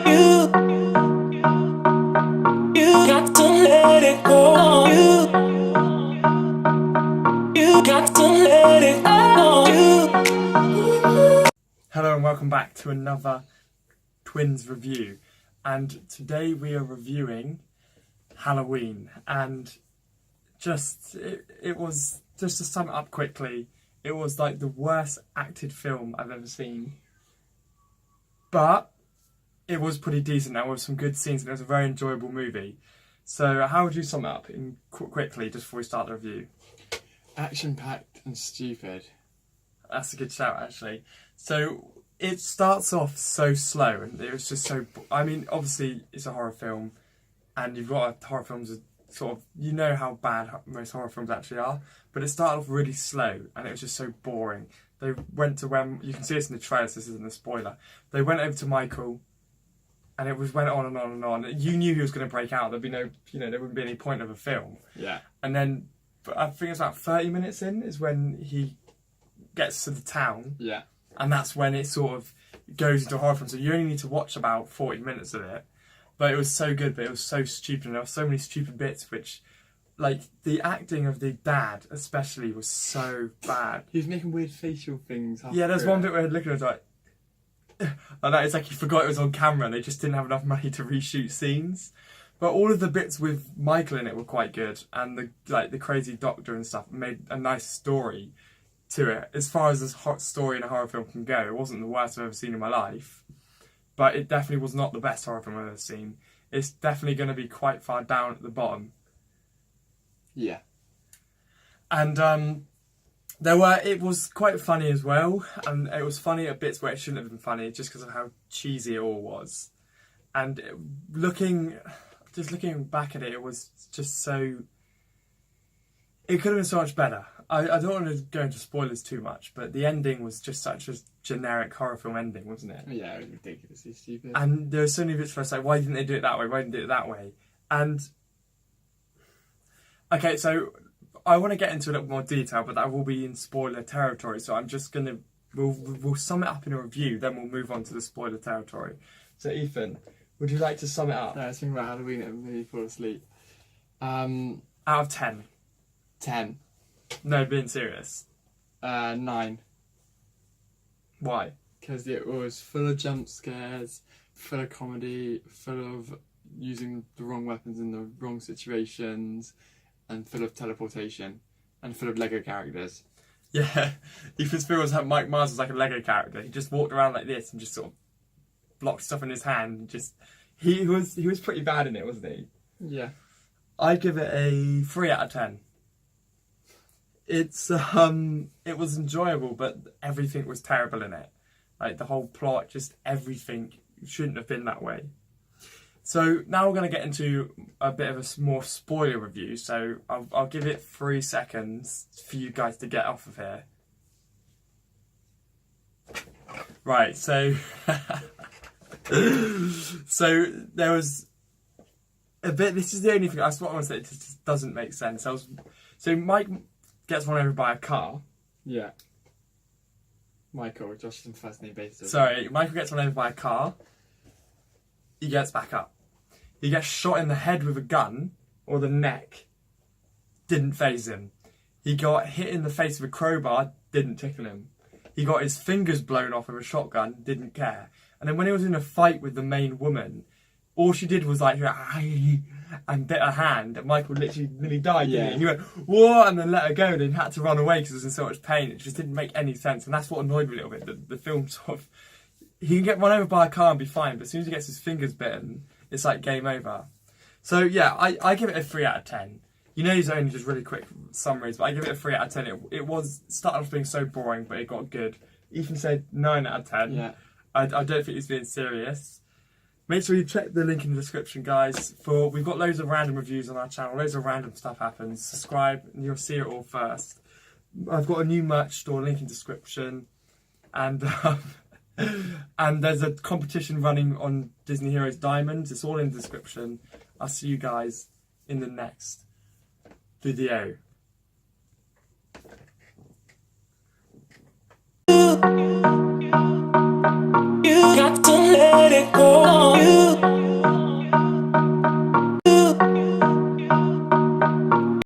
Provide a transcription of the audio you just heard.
You got to let it go. You got to let it go. Hello and welcome back to another Twins review, and today we are reviewing Halloween. And it was just to sum it up quickly, it was like the worst acted film I've ever seen, but it was pretty decent. There were some good scenes and it was a very enjoyable movie. So how would you sum it up in quickly just before we start the review? Action-packed and stupid. That's a good shout, actually. So it starts off so slow, and it was just so. I mean, obviously it's a horror film, and you've got horror films are sort of, you know how bad most horror films actually are. But it started off really slow, and it was just so boring. They went to when you can see this in the trailers. This isn't a spoiler. They went over to Michael, and it went on and on and on. You knew he was going to break out. There'd be no, there wouldn't be any point of a film. Yeah. And then, I think it's about 30 minutes in is when he gets to the town. Yeah. And that's when it sort of goes into a horror film. So you only need to watch about 40 minutes of it. But it was so good, but it was so stupid. And there were so many stupid bits, which, like, the acting of the dad especially was so bad. He was making weird facial things. Yeah, there's one bit where he's looking at it like, and it's like he forgot it was on camera and they just didn't have enough money to reshoot scenes. But all of the bits with Michael in it were quite good, and the crazy doctor and stuff made a nice story to it. As far as this hot story in a horror film can go, it wasn't the worst I've ever seen in my life, but it definitely was not the best horror film I've ever seen. It's definitely going to be quite far down at the bottom. Yeah. And it was quite funny as well, and it was funny at bits where it shouldn't have been funny just because of how cheesy it all was. And looking back at it, it was just so. It could have been so much better. I don't want to go into spoilers too much, but the ending was just such a generic horror film ending, wasn't it? Yeah, it was ridiculously stupid. And there were so many bits where it's like, why didn't they do it that way? Why didn't they do it that way? And okay, so I want to get into a little more detail, but that will be in spoiler territory. So I'm just gonna we'll sum it up in a review, then we'll move on to the spoiler territory. So Ethan, would you like to sum it up? No, I was thinking about Halloween and made me fall asleep. Out of 10. 10. No, being serious. 9. Why? Because it was full of jump scares, full of comedy, full of using the wrong weapons in the wrong situations, and full of teleportation, and full of Lego characters. Yeah, Ethan's feel was like Mike Myers was like a Lego character. He just walked around like this and just sort of blocked stuff in his hand. He was pretty bad in it, wasn't he? Yeah. I'd give it a 3 out of 10. It was enjoyable, but everything was terrible in it. Like the whole plot, just everything shouldn't have been that way. So now we're going to get into a bit of a more spoiler review. So I'll give it 3 seconds for you guys to get off of here. Right, so so there was a bit. This is the only thing. That's what I want to say. It just doesn't make sense. So Mike gets run over by a car. Yeah. Michael, Josh is the first name basis. Sorry, Michael gets run over by a car. He gets back up. He gets shot in the head with a gun, or the neck. Didn't faze him. He got hit in the face with a crowbar. Didn't tickle him. He got his fingers blown off with a shotgun. Didn't care. And then when he was in a fight with the main woman, all she did was like, and bit her hand, and Michael literally nearly died, didn't he? And he went, what? And then let her go, and he had to run away because he was in so much pain. It just didn't make any sense, and that's what annoyed me a little bit. The film sort of, he can get run over by a car and be fine, but as soon as he gets his fingers bitten, it's like game over. So yeah, I give it a 3 out of 10. You know, these are only just really quick summaries, but I give it a 3 out of 10. It was started off being so boring, but it got good. Ethan said 9 out of 10. Yeah. I don't think he's being serious. Make sure you check the link in the description, guys. We've got loads of random reviews on our channel. Loads of random stuff happens. Subscribe, and you'll see it all first. I've got a new merch store, link in description, and and there's a competition running on Disney Heroes Diamonds. It's all in the description. I'll see you guys in the next video. You got to let it go.